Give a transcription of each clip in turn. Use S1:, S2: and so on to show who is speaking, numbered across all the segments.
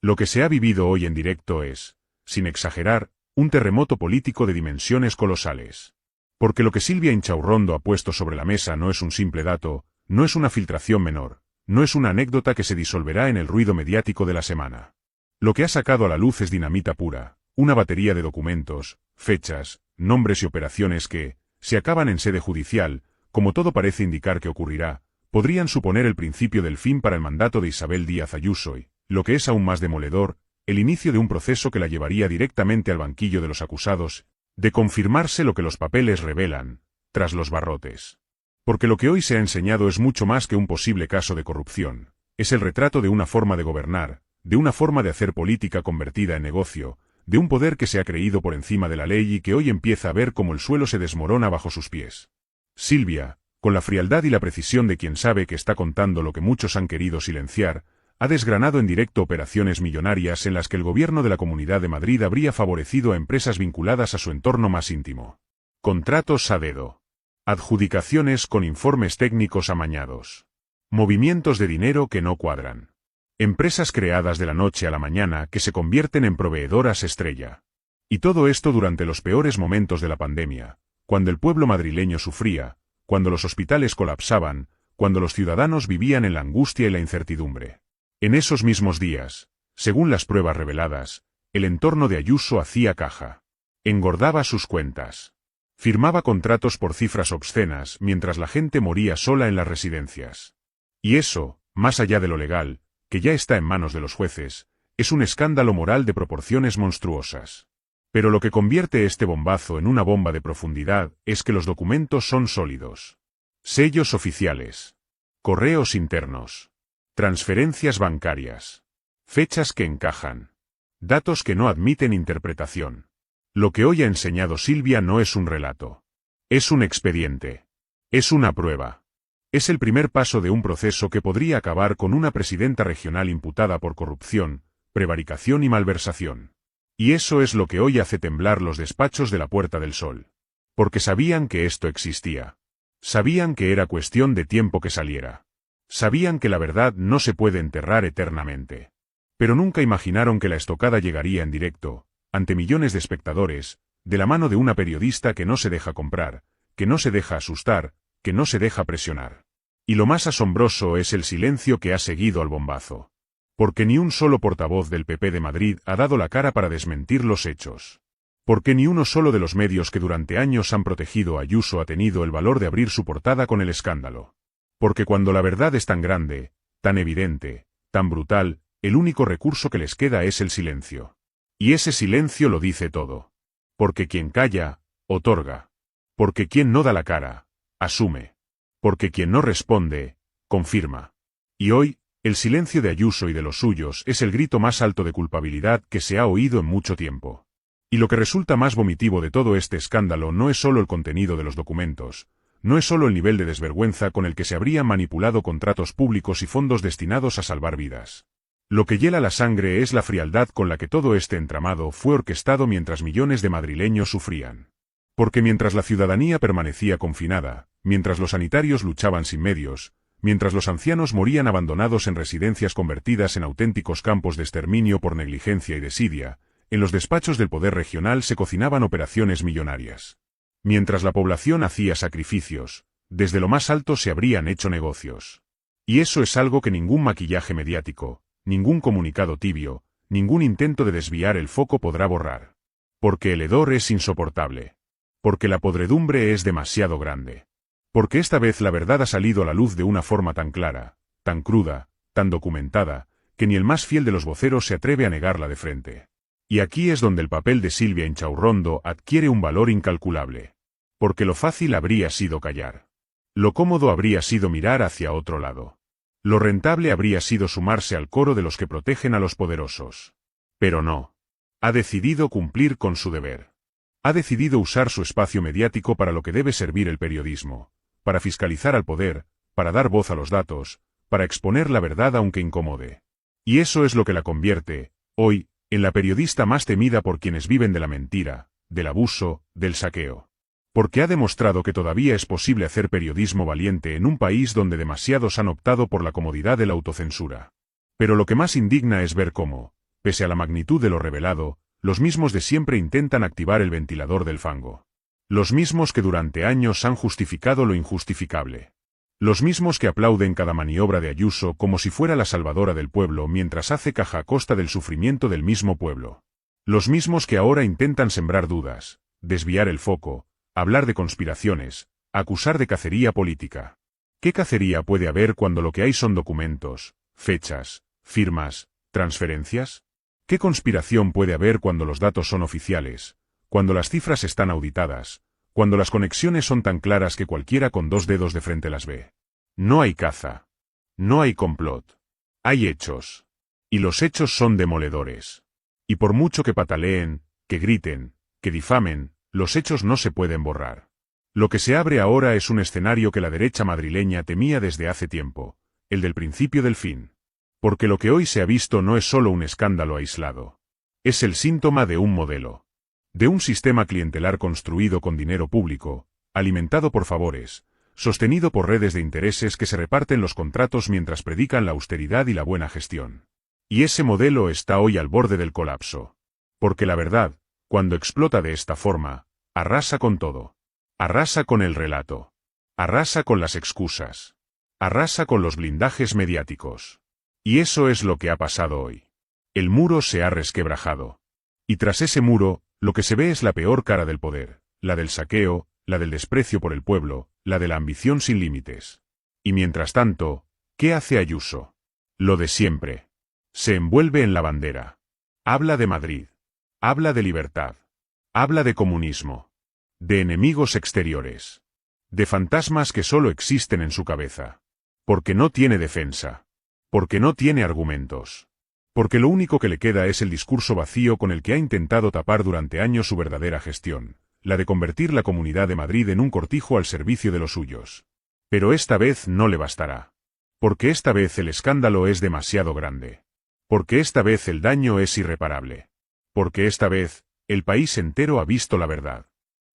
S1: Lo que se ha vivido hoy en directo es, sin exagerar, un terremoto político de dimensiones colosales. Porque lo que Silvia Inchaurrondo ha puesto sobre la mesa no es un simple dato, no es una filtración menor, no es una anécdota que se disolverá en el ruido mediático de la semana. Lo que ha sacado a la luz es dinamita pura, una batería de documentos, fechas, nombres y operaciones que, si acaban en sede judicial, como todo parece indicar que ocurrirá, podrían suponer el principio del fin para el mandato de Isabel Díaz Ayuso y, lo que es aún más demoledor, el inicio de un proceso que la llevaría directamente al banquillo de los acusados, de confirmarse lo que los papeles revelan, tras los barrotes. Porque lo que hoy se ha enseñado es mucho más que un posible caso de corrupción, es el retrato de una forma de gobernar, de una forma de hacer política convertida en negocio, de un poder que se ha creído por encima de la ley y que hoy empieza a ver cómo el suelo se desmorona bajo sus pies. Silvia, con la frialdad y la precisión de quien sabe que está contando lo que muchos han querido silenciar, ha desgranado en directo operaciones millonarias en las que el gobierno de la Comunidad de Madrid habría favorecido a empresas vinculadas a su entorno más íntimo. Contratos a dedo. Adjudicaciones con informes técnicos amañados. Movimientos de dinero que no cuadran. Empresas creadas de la noche a la mañana que se convierten en proveedoras estrella. Y todo esto durante los peores momentos de la pandemia, cuando el pueblo madrileño sufría, cuando los hospitales colapsaban, cuando los ciudadanos vivían en la angustia y la incertidumbre. En esos mismos días, según las pruebas reveladas, el entorno de Ayuso hacía caja. Engordaba sus cuentas. Firmaba contratos por cifras obscenas mientras la gente moría sola en las residencias. Y eso, más allá de lo legal, que ya está en manos de los jueces, es un escándalo moral de proporciones monstruosas. Pero lo que convierte este bombazo en una bomba de profundidad es que los documentos son sólidos. Sellos oficiales. Correos internos. Transferencias bancarias. Fechas que encajan. Datos que no admiten interpretación. Lo que hoy ha enseñado Silvia no es un relato. Es un expediente. Es una prueba. Es el primer paso de un proceso que podría acabar con una presidenta regional imputada por corrupción, prevaricación y malversación. Y eso es lo que hoy hace temblar los despachos de la Puerta del Sol. Porque sabían que esto existía. Sabían que era cuestión de tiempo que saliera. Sabían que la verdad no se puede enterrar eternamente. Pero nunca imaginaron que la estocada llegaría en directo, ante millones de espectadores, de la mano de una periodista que no se deja comprar, que no se deja asustar, que no se deja presionar. Y lo más asombroso es el silencio que ha seguido al bombazo. Porque ni un solo portavoz del PP de Madrid ha dado la cara para desmentir los hechos. Porque ni uno solo de los medios que durante años han protegido a Ayuso ha tenido el valor de abrir su portada con el escándalo. Porque cuando la verdad es tan grande, tan evidente, tan brutal, el único recurso que les queda es el silencio. Y ese silencio lo dice todo. Porque quien calla, otorga. Porque quien no da la cara, asume. Porque quien no responde, confirma. Y hoy, el silencio de Ayuso y de los suyos es el grito más alto de culpabilidad que se ha oído en mucho tiempo. Y lo que resulta más vomitivo de todo este escándalo no es solo el contenido de los documentos, no es solo el nivel de desvergüenza con el que se habrían manipulado contratos públicos y fondos destinados a salvar vidas. Lo que hiela la sangre es la frialdad con la que todo este entramado fue orquestado mientras millones de madrileños sufrían. Porque mientras la ciudadanía permanecía confinada, mientras los sanitarios luchaban sin medios, mientras los ancianos morían abandonados en residencias convertidas en auténticos campos de exterminio por negligencia y desidia, en los despachos del poder regional se cocinaban operaciones millonarias. Mientras la población hacía sacrificios, desde lo más alto se habrían hecho negocios. Y eso es algo que ningún maquillaje mediático, ningún comunicado tibio, ningún intento de desviar el foco podrá borrar. Porque el hedor es insoportable. Porque la podredumbre es demasiado grande. Porque esta vez la verdad ha salido a la luz de una forma tan clara, tan cruda, tan documentada, que ni el más fiel de los voceros se atreve a negarla de frente. Y aquí es donde el papel de Silvia Inchaurrondo adquiere un valor incalculable. Porque lo fácil habría sido callar. Lo cómodo habría sido mirar hacia otro lado. Lo rentable habría sido sumarse al coro de los que protegen a los poderosos. Pero no. Ha decidido cumplir con su deber. Ha decidido usar su espacio mediático para lo que debe servir el periodismo, para fiscalizar al poder, para dar voz a los datos, para exponer la verdad aunque incomode. Y eso es lo que la convierte, hoy, en la periodista más temida por quienes viven de la mentira, del abuso, del saqueo. Porque ha demostrado que todavía es posible hacer periodismo valiente en un país donde demasiados han optado por la comodidad de la autocensura. Pero lo que más indigna es ver cómo, Pese a la magnitud de lo revelado, los mismos de siempre intentan activar el ventilador del fango. Los mismos que durante años han justificado lo injustificable. Los mismos que aplauden cada maniobra de Ayuso como si fuera la salvadora del pueblo mientras hace caja a costa del sufrimiento del mismo pueblo. Los mismos que ahora intentan sembrar dudas, desviar el foco, hablar de conspiraciones, acusar de cacería política. ¿Qué cacería puede haber cuando lo que hay son documentos, fechas, firmas, transferencias? ¿Qué conspiración puede haber cuando los datos son oficiales, cuando las cifras están auditadas, cuando las conexiones son tan claras que cualquiera con 2 dedos de frente las ve? No hay caza. No hay complot. Hay hechos. Y los hechos son demoledores. Y por mucho que pataleen, que griten, que difamen, los hechos no se pueden borrar. Lo que se abre ahora es un escenario que la derecha madrileña temía desde hace tiempo, el del principio del fin. Porque lo que hoy se ha visto no es solo un escándalo aislado. Es el síntoma de un modelo. De un sistema clientelar construido con dinero público, alimentado por favores, sostenido por redes de intereses que se reparten los contratos mientras predican la austeridad y la buena gestión. Y ese modelo está hoy al borde del colapso. Porque la verdad, cuando explota de esta forma, arrasa con todo. Arrasa con el relato. Arrasa con las excusas. Arrasa con los blindajes mediáticos. Y eso es lo que ha pasado hoy. El muro se ha resquebrajado. Y tras ese muro, lo que se ve es la peor cara del poder, la del saqueo, la del desprecio por el pueblo, la de la ambición sin límites. Y mientras tanto, ¿qué hace Ayuso? Lo de siempre. Se envuelve en la bandera. Habla de Madrid. Habla de libertad. Habla de comunismo. De enemigos exteriores. De fantasmas que solo existen en su cabeza. Porque no tiene defensa. Porque no tiene argumentos. Porque lo único que le queda es el discurso vacío con el que ha intentado tapar durante años su verdadera gestión, la de convertir la Comunidad de Madrid en un cortijo al servicio de los suyos. Pero esta vez no le bastará. Porque esta vez el escándalo es demasiado grande. Porque esta vez el daño es irreparable. Porque esta vez, el país entero ha visto la verdad.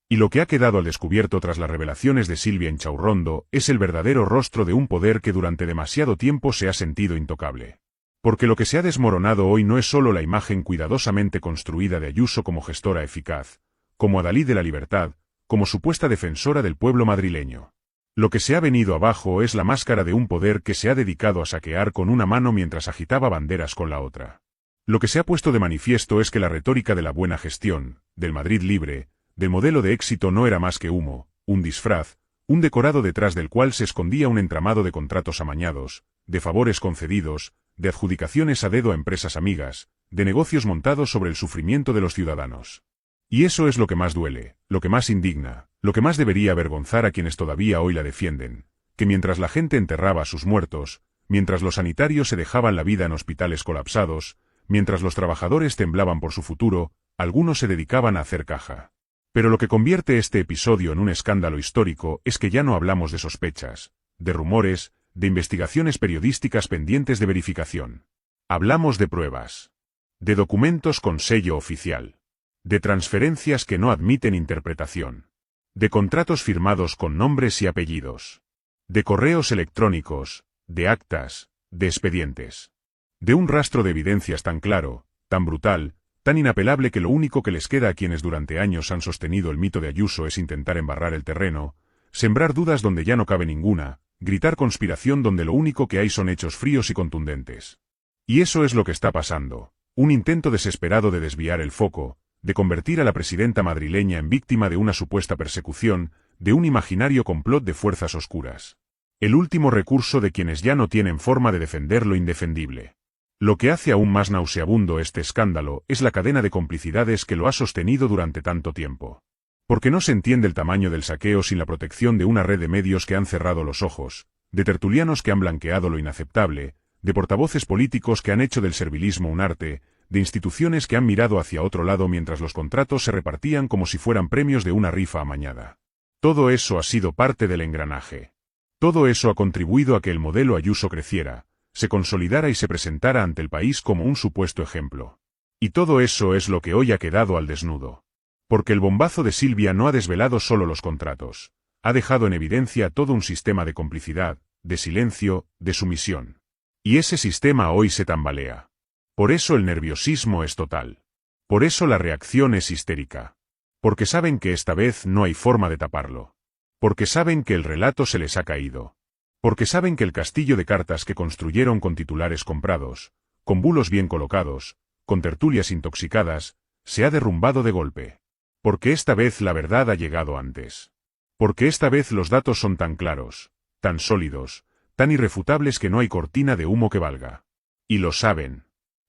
S1: Y lo que ha quedado al descubierto tras las revelaciones de Silvia Inchaurrondo es el verdadero rostro de un poder que durante demasiado tiempo se ha sentido intocable. Porque lo que se ha desmoronado hoy no es solo la imagen cuidadosamente construida de Ayuso como gestora eficaz, como adalid de la libertad, como supuesta defensora del pueblo madrileño. Lo que se ha venido abajo es la máscara de un poder que se ha dedicado a saquear con una mano mientras agitaba banderas con la otra. Lo que se ha puesto de manifiesto es que la retórica de la buena gestión, del Madrid libre, del modelo de éxito no era más que humo, un disfraz, un decorado detrás del cual se escondía un entramado de contratos amañados, de favores concedidos, de adjudicaciones a dedo a empresas amigas, de negocios montados sobre el sufrimiento de los ciudadanos. Y eso es lo que más duele, lo que más indigna, lo que más debería avergonzar a quienes todavía hoy la defienden, que mientras la gente enterraba a sus muertos, mientras los sanitarios se dejaban la vida en hospitales colapsados, mientras los trabajadores temblaban por su futuro, algunos se dedicaban a hacer caja. Pero lo que convierte este episodio en un escándalo histórico es que ya no hablamos de sospechas, de rumores, de investigaciones periodísticas pendientes de verificación. Hablamos de pruebas. De documentos con sello oficial. De transferencias que no admiten interpretación. De contratos firmados con nombres y apellidos. De correos electrónicos, de actas, de expedientes. De un rastro de evidencias tan claro, tan brutal, tan inapelable que lo único que les queda a quienes durante años han sostenido el mito de Ayuso es intentar embarrar el terreno, sembrar dudas donde ya no cabe ninguna, gritar conspiración donde lo único que hay son hechos fríos y contundentes. Y eso es lo que está pasando, un intento desesperado de desviar el foco, de convertir a la presidenta madrileña en víctima de una supuesta persecución, de un imaginario complot de fuerzas oscuras. El último recurso de quienes ya no tienen forma de defender lo indefendible. Lo que hace aún más nauseabundo este escándalo es la cadena de complicidades que lo ha sostenido durante tanto tiempo. Porque no se entiende el tamaño del saqueo sin la protección de una red de medios que han cerrado los ojos, de tertulianos que han blanqueado lo inaceptable, de portavoces políticos que han hecho del servilismo un arte, de instituciones que han mirado hacia otro lado mientras los contratos se repartían como si fueran premios de una rifa amañada. Todo eso ha sido parte del engranaje. Todo eso ha contribuido a que el modelo Ayuso creciera, se consolidara y se presentara ante el país como un supuesto ejemplo. Y todo eso es lo que hoy ha quedado al desnudo. Porque el bombazo de Silvia no ha desvelado solo los contratos, ha dejado en evidencia todo un sistema de complicidad, de silencio, de sumisión. Y ese sistema hoy se tambalea. Por eso el nerviosismo es total. Por eso la reacción es histérica. Porque saben que esta vez no hay forma de taparlo. Porque saben que el relato se les ha caído. Porque saben que el castillo de cartas que construyeron con titulares comprados, con bulos bien colocados, con tertulias intoxicadas, se ha derrumbado de golpe. Porque esta vez la verdad ha llegado antes. Porque esta vez los datos son tan claros, tan sólidos, tan irrefutables que no hay cortina de humo que valga. Y lo saben.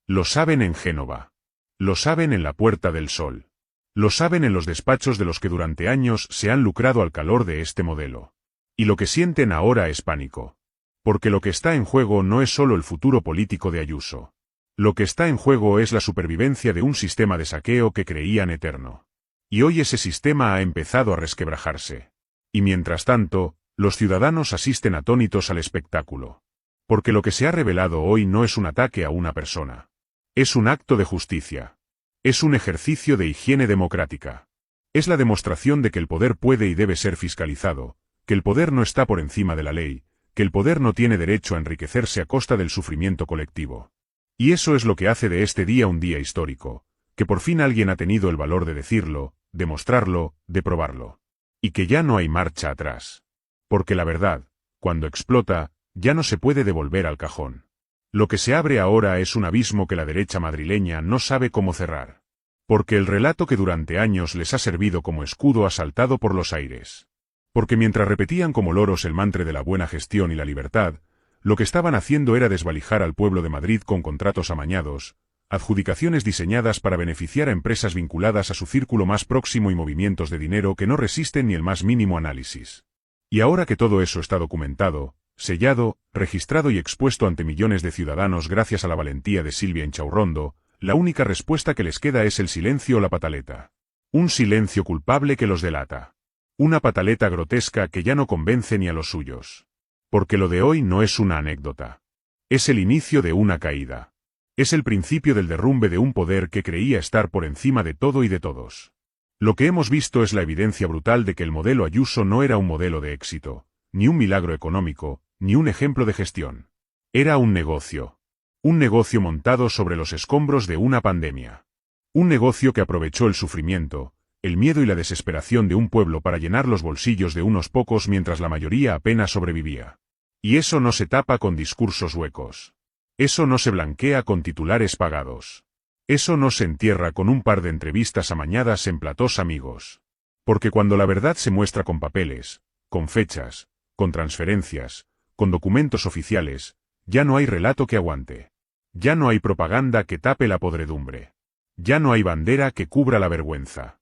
S1: Lo saben en Génova. Lo saben en la Puerta del Sol. Lo saben en los despachos de los que durante años se han lucrado al calor de este modelo. Y lo que sienten ahora es pánico. Porque lo que está en juego no es solo el futuro político de Ayuso. Lo que está en juego es la supervivencia de un sistema de saqueo que creían eterno. Y hoy ese sistema ha empezado a resquebrajarse. Y mientras tanto, los ciudadanos asisten atónitos al espectáculo. Porque lo que se ha revelado hoy no es un ataque a una persona. Es un acto de justicia. Es un ejercicio de higiene democrática. Es la demostración de que el poder puede y debe ser fiscalizado, que el poder no está por encima de la ley, que el poder no tiene derecho a enriquecerse a costa del sufrimiento colectivo. Y eso es lo que hace de este día un día histórico, que por fin alguien ha tenido el valor de decirlo, de mostrarlo, de probarlo. Y que ya no hay marcha atrás. Porque la verdad, cuando explota, ya no se puede devolver al cajón. Lo que se abre ahora es un abismo que la derecha madrileña no sabe cómo cerrar. Porque el relato que durante años les ha servido como escudo ha saltado por los aires. Porque mientras repetían como loros el mantra de la buena gestión y la libertad, lo que estaban haciendo era desvalijar al pueblo de Madrid con contratos amañados, adjudicaciones diseñadas para beneficiar a empresas vinculadas a su círculo más próximo y movimientos de dinero que no resisten ni el más mínimo análisis. Y ahora que todo eso está documentado, sellado, registrado y expuesto ante millones de ciudadanos gracias a la valentía de Silvia Inchaurrondo, la única respuesta que les queda es el silencio o la pataleta. Un silencio culpable que los delata. Una pataleta grotesca que ya no convence ni a los suyos. Porque lo de hoy no es una anécdota. Es el inicio de una caída. Es el principio del derrumbe de un poder que creía estar por encima de todo y de todos. Lo que hemos visto es la evidencia brutal de que el modelo Ayuso no era un modelo de éxito, ni un milagro económico, ni un ejemplo de gestión. Era un negocio. Un negocio montado sobre los escombros de una pandemia. Un negocio que aprovechó el sufrimiento, el miedo y la desesperación de un pueblo para llenar los bolsillos de unos pocos mientras la mayoría apenas sobrevivía. Y eso no se tapa con discursos huecos. Eso no se blanquea con titulares pagados. Eso no se entierra con un par de entrevistas amañadas en platós amigos. Porque cuando la verdad se muestra con papeles, con fechas, con transferencias, con documentos oficiales, ya no hay relato que aguante. Ya no hay propaganda que tape la podredumbre. Ya no hay bandera que cubra la vergüenza.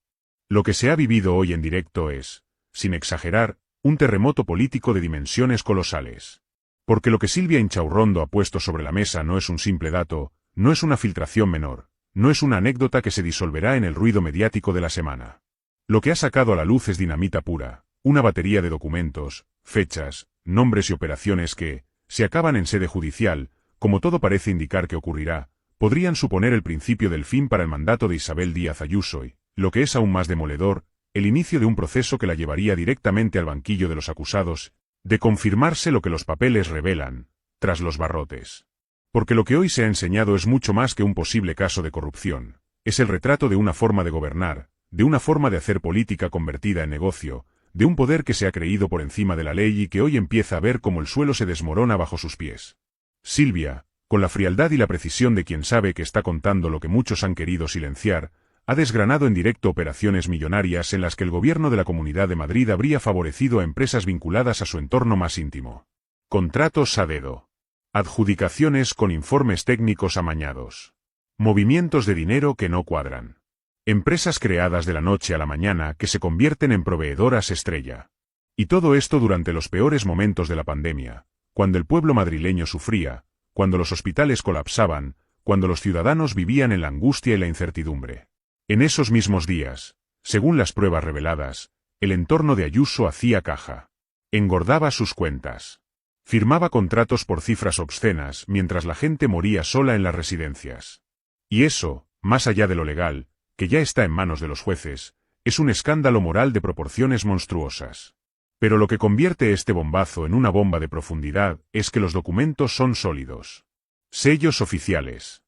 S1: Lo que se ha vivido hoy en directo es, sin exagerar, un terremoto político de dimensiones colosales. Porque lo que Silvia Inchaurrondo ha puesto sobre la mesa no es un simple dato, no es una filtración menor, no es una anécdota que se disolverá en el ruido mediático de la semana. Lo que ha sacado a la luz es dinamita pura, una batería de documentos, fechas, nombres y operaciones que, si acaban en sede judicial, como todo parece indicar que ocurrirá, podrían suponer el principio del fin para el mandato de Isabel Díaz Ayuso y, lo que es aún más demoledor, el inicio de un proceso que la llevaría directamente al banquillo de los acusados, de confirmarse lo que los papeles revelan, tras los barrotes. Porque lo que hoy se ha enseñado es mucho más que un posible caso de corrupción, es el retrato de una forma de gobernar, de una forma de hacer política convertida en negocio, de un poder que se ha creído por encima de la ley y que hoy empieza a ver cómo el suelo se desmorona bajo sus pies. Silvia, con la frialdad y la precisión de quien sabe que está contando lo que muchos han querido silenciar, ha desgranado en directo operaciones millonarias en las que el gobierno de la Comunidad de Madrid habría favorecido a empresas vinculadas a su entorno más íntimo. Contratos a dedo. Adjudicaciones con informes técnicos amañados. Movimientos de dinero que no cuadran. Empresas creadas de la noche a la mañana que se convierten en proveedoras estrella. Y todo esto durante los peores momentos de la pandemia, cuando el pueblo madrileño sufría, cuando los hospitales colapsaban, cuando los ciudadanos vivían en la angustia y la incertidumbre. En esos mismos días, según las pruebas reveladas, el entorno de Ayuso hacía caja. Engordaba sus cuentas. Firmaba contratos por cifras obscenas mientras la gente moría sola en las residencias. Y eso, más allá de lo legal, que ya está en manos de los jueces, es un escándalo moral de proporciones monstruosas. Pero lo que convierte este bombazo en una bomba de profundidad es que los documentos son sólidos. Sellos oficiales.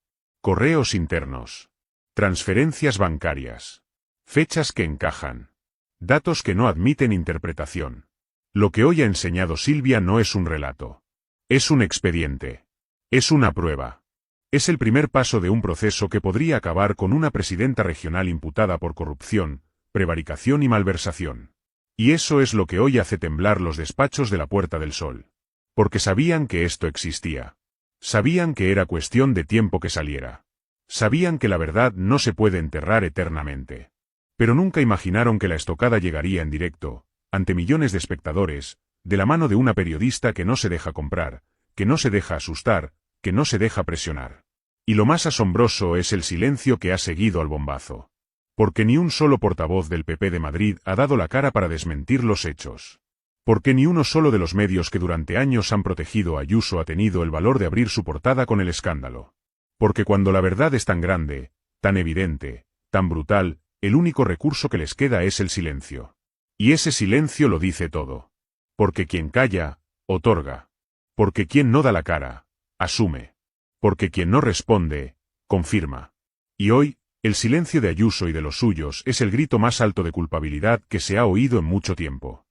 S1: correos internos, transferencias bancarias, fechas que encajan, datos que no admiten interpretación. Lo que hoy ha enseñado Silvia no es un relato. Es un expediente. Es una prueba. Es el primer paso de un proceso que podría acabar con una presidenta regional imputada por corrupción, prevaricación y malversación. Y eso es lo que hoy hace temblar los despachos de la Puerta del Sol. Porque sabían que esto existía. Sabían que era cuestión de tiempo que saliera. Sabían que la verdad no se puede enterrar eternamente. Pero nunca imaginaron que la estocada llegaría en directo, ante millones de espectadores, de la mano de una periodista que no se deja comprar, que no se deja asustar, que no se deja presionar. Y lo más asombroso es el silencio que ha seguido al bombazo. Porque ni un solo portavoz del PP de Madrid ha dado la cara para desmentir los hechos. Porque ni uno solo de los medios que durante años han protegido a Ayuso ha tenido el valor de abrir su portada con el escándalo. Porque cuando la verdad es tan grande, tan evidente, tan brutal, el único recurso que les queda es el silencio. Y ese silencio lo dice todo. Porque quien calla, otorga. Porque quien no da la cara, asume. Porque quien no responde, confirma. Y hoy, el silencio de Ayuso y de los suyos es el grito más alto de culpabilidad que se ha oído en mucho tiempo.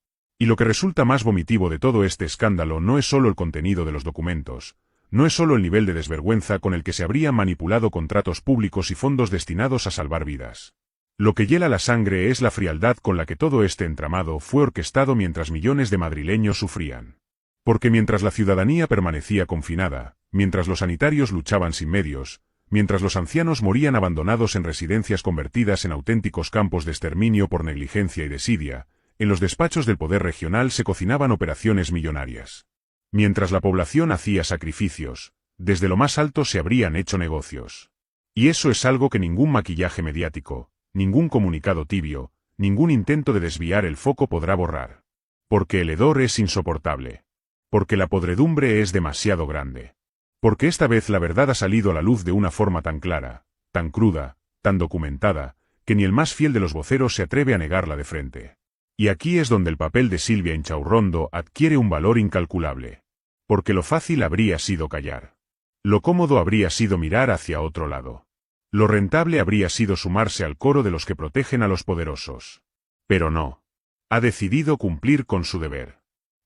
S1: Y lo que resulta más vomitivo de todo este escándalo no es solo el contenido de los documentos, no es solo el nivel de desvergüenza con el que se habrían manipulado contratos públicos y fondos destinados a salvar vidas. Lo que hiela la sangre es la frialdad con la que todo este entramado fue orquestado mientras millones de madrileños sufrían. Porque mientras la ciudadanía permanecía confinada, mientras los sanitarios luchaban sin medios, mientras los ancianos morían abandonados en residencias convertidas en auténticos campos de exterminio por negligencia y desidia, en los despachos del poder regional se cocinaban operaciones millonarias. Mientras la población hacía sacrificios, desde lo más alto se habrían hecho negocios. Y eso es algo que ningún maquillaje mediático, ningún comunicado tibio, ningún intento de desviar el foco podrá borrar. Porque el hedor es insoportable. Porque la podredumbre es demasiado grande. Porque esta vez la verdad ha salido a la luz de una forma tan clara, tan cruda, tan documentada, que ni el más fiel de los voceros se atreve a negarla de frente. Y aquí es donde el papel de Silvia Inchaurrondo adquiere un valor incalculable. Porque lo fácil habría sido callar. Lo cómodo habría sido mirar hacia otro lado. Lo rentable habría sido sumarse al coro de los que protegen a los poderosos. Pero no. Ha decidido cumplir con su deber.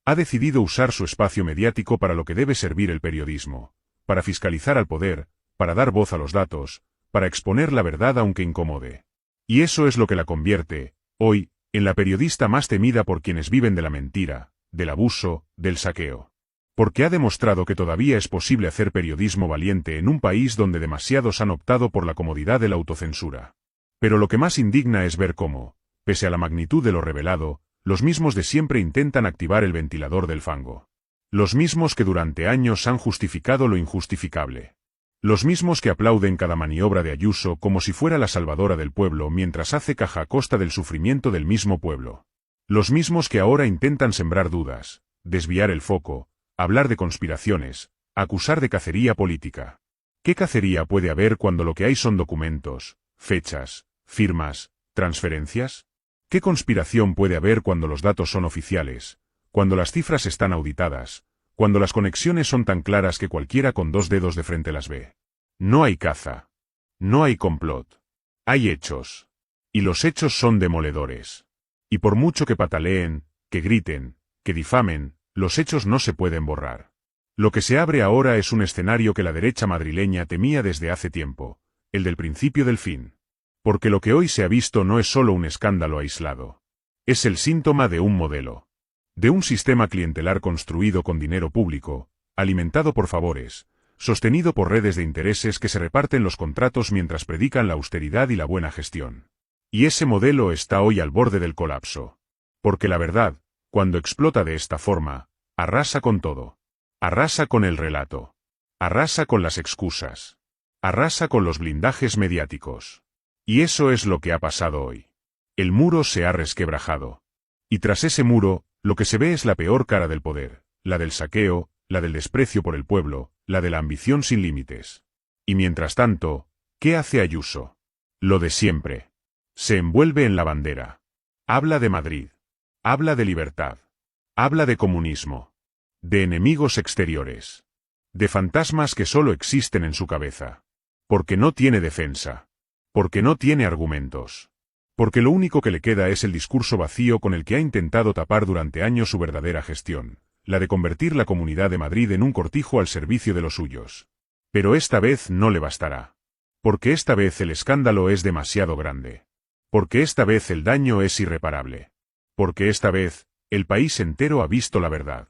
S1: Ha decidido usar su espacio mediático para lo que debe servir el periodismo, para fiscalizar al poder, para dar voz a los datos, para exponer la verdad aunque incomode. Y eso es lo que la convierte, hoy, en la periodista más temida por quienes viven de la mentira, del abuso, del saqueo. Porque ha demostrado que todavía es posible hacer periodismo valiente en un país donde demasiados han optado por la comodidad de la autocensura. Pero lo que más indigna es ver cómo, pese a la magnitud de lo revelado, los mismos de siempre intentan activar el ventilador del fango. Los mismos que durante años han justificado lo injustificable. Los mismos que aplauden cada maniobra de Ayuso como si fuera la salvadora del pueblo mientras hace caja a costa del sufrimiento del mismo pueblo. Los mismos que ahora intentan sembrar dudas, desviar el foco, hablar de conspiraciones, acusar de cacería política. ¿Qué cacería puede haber cuando lo que hay son documentos, fechas, firmas, transferencias? ¿Qué conspiración puede haber cuando los datos son oficiales, cuando las cifras están auditadas, cuando las conexiones son tan claras que cualquiera con dos dedos de frente las ve? No hay caza. No hay complot. Hay hechos. Y los hechos son demoledores. Y por mucho que pataleen, que griten, que difamen, los hechos no se pueden borrar. Lo que se abre ahora es un escenario que la derecha madrileña temía desde hace tiempo, el del principio del fin. Porque lo que hoy se ha visto no es solo un escándalo aislado. Es el síntoma de un modelo. De un sistema clientelar construido con dinero público, alimentado por favores, sostenido por redes de intereses que se reparten los contratos mientras predican la austeridad y la buena gestión. Y ese modelo está hoy al borde del colapso. Porque la verdad, cuando explota de esta forma, arrasa con todo. Arrasa con el relato. Arrasa con las excusas. Arrasa con los blindajes mediáticos. Y eso es lo que ha pasado hoy. El muro se ha resquebrajado. Y tras ese muro, lo que se ve es la peor cara del poder, la del saqueo, la del desprecio por el pueblo, la de la ambición sin límites. Y mientras tanto, ¿qué hace Ayuso? Lo de siempre. Se envuelve en la bandera. Habla de Madrid. Habla de libertad. Habla de comunismo. De enemigos exteriores. De fantasmas que solo existen en su cabeza. Porque no tiene defensa. Porque no tiene argumentos. Porque lo único que le queda es el discurso vacío con el que ha intentado tapar durante años su verdadera gestión, la de convertir la Comunidad de Madrid en un cortijo al servicio de los suyos. Pero esta vez no le bastará. Porque esta vez el escándalo es demasiado grande. Porque esta vez el daño es irreparable. Porque esta vez, el país entero ha visto la verdad.